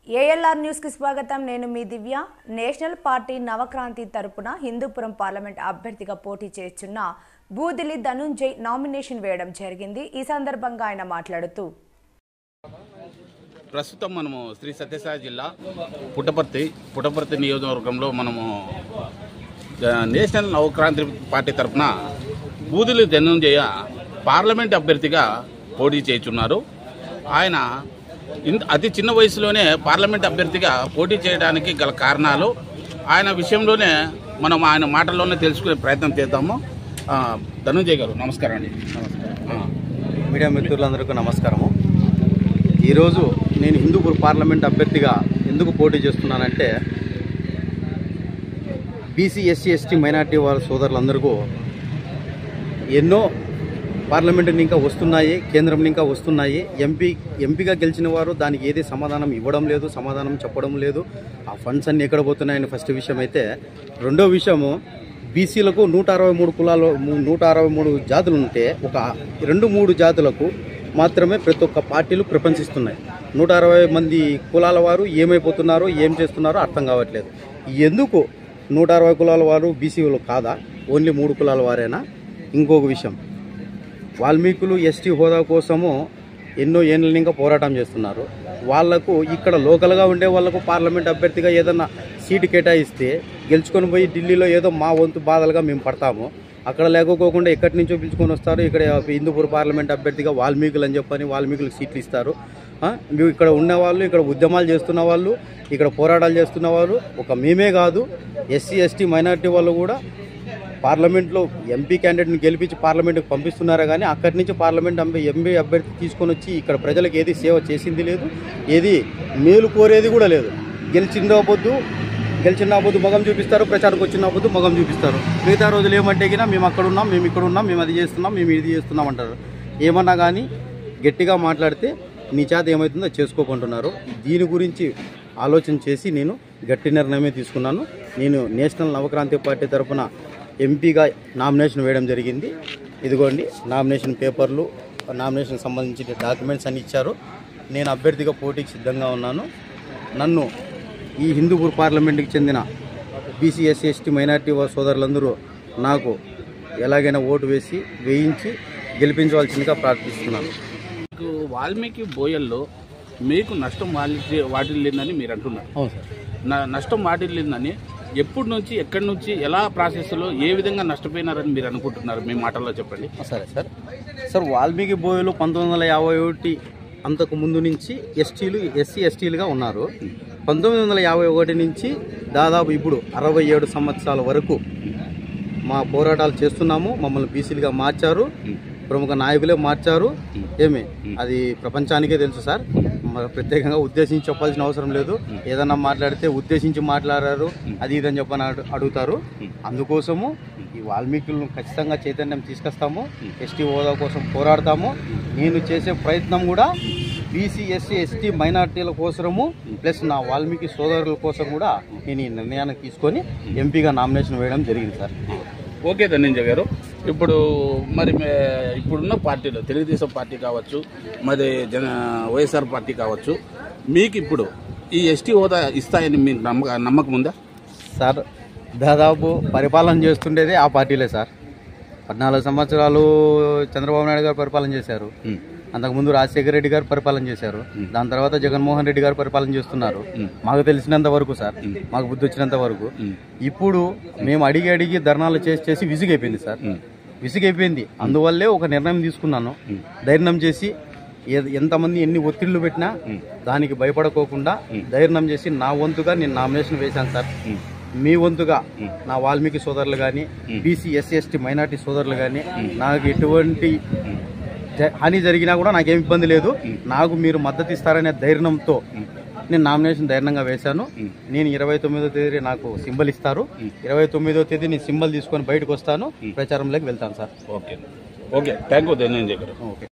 ALR news కి స్వాగతం. నేను మీ దివ్య. నేషనల్ పార్టీ నవక్రాంతి తరపున హిందూపురం పార్లమెంట్ అభ్యర్థిగా పోటీ చేస్తున్న బూదిలి ధనుంజయ్ నామినేషన్ వేయడం జరిగింది. ఈ సందర్భంగా ఆయన మాట్లాడుతూ, ప్రస్తుతం మనము శ్రీ సత్యసాయి జిల్లా పుట్టపర్తి నియోజకవర్గంలో మనము నేషనల్ నవక్రాంతి పార్టీ తరఫున బూదిలి ధనుంజయ పార్లమెంట్ అభ్యర్థిగా పోటీ చేస్తున్నారు. ఆయన అతి చిన్న వయసులోనే పార్లమెంట్ అభ్యర్థిగా పోటీ చేయడానికి గల కారణాలు ఆయన విషయంలోనే మనం ఆయన మాటల్లోనే తెలుసుకునే ప్రయత్నం చేద్దాము. ధనుంజయ్ గారు నమస్కారం అండి. మీడియా మిత్రులందరికీ నమస్కారము. ఈరోజు నేను హిందూపూర్ పార్లమెంట్ అభ్యర్థిగా ఎందుకు పోటీ చేస్తున్నానంటే, బీసీ ఎస్సీ ఎస్టీ మైనార్టీ వారి సోదరులందరికీ ఎన్నో పార్లమెంటుని ఇంకా వస్తున్నాయి, కేంద్రం ఇంకా వస్తున్నాయి. ఎంపీగా గెలిచిన వారు దానికి ఏది సమాధానం ఇవ్వడం లేదు, సమాధానం చెప్పడం లేదు. ఆ ఫండ్స్ అన్నీ ఎక్కడ పోతున్నాయని ఫస్ట్ విషయం అయితే, రెండో విషయము బీసీలకు 163 కులాలు 163 జాతులు ఉంటే ఒక 2-3 జాతులకు మాత్రమే ప్రతి ఒక్క పార్టీలు ప్రపంచిస్తున్నాయి. 160 మంది కులాల వారు ఏమైపోతున్నారో ఏం చేస్తున్నారో అర్థం కావట్లేదు. ఎందుకు 160 కులాల వారు బీసీలు కాదా, ఓన్లీ 3 కులాల వారేనా? ఇంకొక విషయం, వాల్మీకులు ఎస్టీ హోదా కోసము ఎన్నో ఏళ్ళ ఇంకా పోరాటం చేస్తున్నారు. వాళ్లకు ఇక్కడ లోకల్గా ఉండే వాళ్లకు పార్లమెంట్ అభ్యర్థిగా ఏదన్నా సీటు కేటాయిస్తే గెలుచుకొని పోయి ఢిల్లీలో ఏదో మా వంతు బాధలుగా మేము పడతాము. అక్కడ లేకపోకుండా ఎక్కడి నుంచో పిలుచుకొని వస్తారు. ఇక్కడ హిందూపూర్ పార్లమెంట్ అభ్యర్థిగా వాల్మీకులు అని చెప్పని వాల్మీకులకు సీట్లు ఇస్తారు. ఇక్కడ ఉన్నవాళ్ళు, ఇక్కడ ఉద్యమాలు చేస్తున్న వాళ్ళు, ఇక్కడ పోరాటాలు చేస్తున్న వాళ్ళు ఒక మేమే కాదు, ఎస్సీ ఎస్టీ మైనార్టీ వాళ్ళు కూడా పార్లమెంట్లో ఎంపీ క్యాండిడేట్ని గెలిపించి పార్లమెంట్కి పంపిస్తున్నారా కానీ అక్కడి నుంచి పార్లమెంట్ ఎంపీ అభ్యర్థి తీసుకొని వచ్చి ఇక్కడ ప్రజలకు ఏది సేవ చేసింది లేదు, ఏది మేలు కోరేది కూడా లేదు. గెలిచిన పొద్దు మొగం చూపిస్తారు, ప్రచారకు వచ్చిన పొద్దు మొగం చూపిస్తారు. మిగతా రోజులు ఏమంటే కినా మేము అక్కడ ఉన్నాం, మేము ఇక్కడ ఉన్నాం, మేము అది చేస్తున్నాం, మేము ఇది చేస్తున్నాం అంటారు. ఏమన్నా కానీ గట్టిగా మాట్లాడితే నీ చేత ఏమవుతుందో చేసుకోకుంటున్నారు. దీని గురించి ఆలోచన చేసి నేను గట్టి నిర్ణయమే తీసుకున్నాను. నేను నేషనల్ నవక్రాంతి పార్టీ తరఫున ఎంపీగా నామినేషన్ వేయడం జరిగింది. ఇదిగోండి నామినేషన్ పేపర్లు, నామినేషన్ సంబంధించిన డాక్యుమెంట్స్ అన్ని ఇచ్చారు. నేను అభ్యర్థిగా పోటీకి సిద్ధంగా ఉన్నాను. నన్ను ఈ హిందూపూర్ పార్లమెంట్కి చెందిన బీసీ ఎస్సీ ఎస్టీ మైనార్టీ సోదరులందరూ నాకు ఎలాగైనా ఓటు వేయించి గెలిపించవలసిందిగా ప్రార్థిస్తున్నాను. మీకు వాల్మీకి బోయల్లో మీకు నష్టం వాటిల్లిందని మీరు అంటున్నారు. అవును సార్. నష్టం వాటిల్లిందని ఎప్పటి నుంచి, ఎక్కడి నుంచి, ఎలా ప్రాసెస్లో ఏ విధంగా నష్టపోయినారని మీరు అనుకుంటున్నారు? మీ మాటల్లో చెప్పండి. సరే సార్, వాల్మీకి బోయలు 1951 అంతకు ముందు నుంచి ఎస్సీ ఎస్టీలుగా ఉన్నారు. 1951 నుంచి దాదాపు ఇప్పుడు 67 సంవత్సరాల వరకు మా పోరాటాలు చేస్తున్నాము. మమ్మల్ని బీసీలుగా మార్చారు, ప్రముఖ నాయకులే మార్చారు. అది ప్రపంచానికే తెలుసు సార్. ప్రత్యేకంగా ఉద్దేశించి చెప్పాల్సిన అవసరం లేదు. ఏదన్నా మాట్లాడితే ఉద్దేశించి మాట్లాడారు అది ఇదని చెప్పని అడుగుతారు. అందుకోసము ఈ వాల్మీకులను ఖచ్చితంగా చైతన్యం తీసుకొస్తాము. ఎస్టీ హోదా కోసం పోరాడతాము. నేను చేసే ప్రయత్నం కూడా బీసీ ఎస్సీ ఎస్టీ మైనార్టీల కోసము ప్లస్ నా వాల్మీకి సోదరుల కోసం కూడా నేను ఈ నిర్ణయాన్ని తీసుకొని ఎంపీగా నామినేషన్ వేయడం జరిగింది సార్. ఓకే ధనంజయ్ గారు, ఇప్పుడున్న పార్టీలో తెలుగుదేశం పార్టీ కావచ్చు, మరి వైఎస్ఆర్ పార్టీ కావచ్చు, మీకు ఇప్పుడు ఈ ఎస్టీ హోదా ఇస్తాయని మీకు నమ్మకం ఉందా సార్? దాదాపు పరిపాలన చేస్తుండేదే ఆ పార్టీలే సార్. 14 సంవత్సరాలు చంద్రబాబు నాయుడు గారు పరిపాలన చేశారు. అంతకుముందు రాజశేఖర రెడ్డి గారు పరిపాలన చేశారు. దాని తర్వాత జగన్మోహన్ రెడ్డి గారు పరిపాలన చేస్తున్నారు. మాకు తెలిసినంత వరకు సార్, మాకు బుద్ధి వచ్చినంత వరకు. ఇప్పుడు మేము అడిగి ధర్నాలు చేసి విసుగైపోయింది సార్, విసుగైపోయింది. అందువల్లే ఒక నిర్ణయం తీసుకున్నాను. ధైర్యం చేసి ఎంతమంది ఎన్ని ఒత్తిళ్లు పెట్టినా దానికి భయపడకోకుండా ధైర్యం చేసి నా వంతుగా నేను నామినేషన్ వేశాను సార్. మీ వంతుగా నా వాల్మీకి సోదరులు కానీ, బీసీ ఎస్సీ ఎస్టీ మైనార్టీ సోదరులు కానీ, నాకు ఎటువంటి హాని జరిగినా కూడా నాకేం ఇబ్బంది లేదు. నాకు మీరు మద్దతు ఇస్తారనే ధైర్యంతో నేను నామినేషన్ ధైర్యంగా వేశాను. నేను 29వ తేదీ నాకు సింబల్ ఇస్తారు. 29వ తేదీ నేను సింబల్ తీసుకొని బయటకు వస్తాను, ప్రచారంలోకి వెళ్తాను sir. Okay, thank you Dhananjay గారు. ఓకే.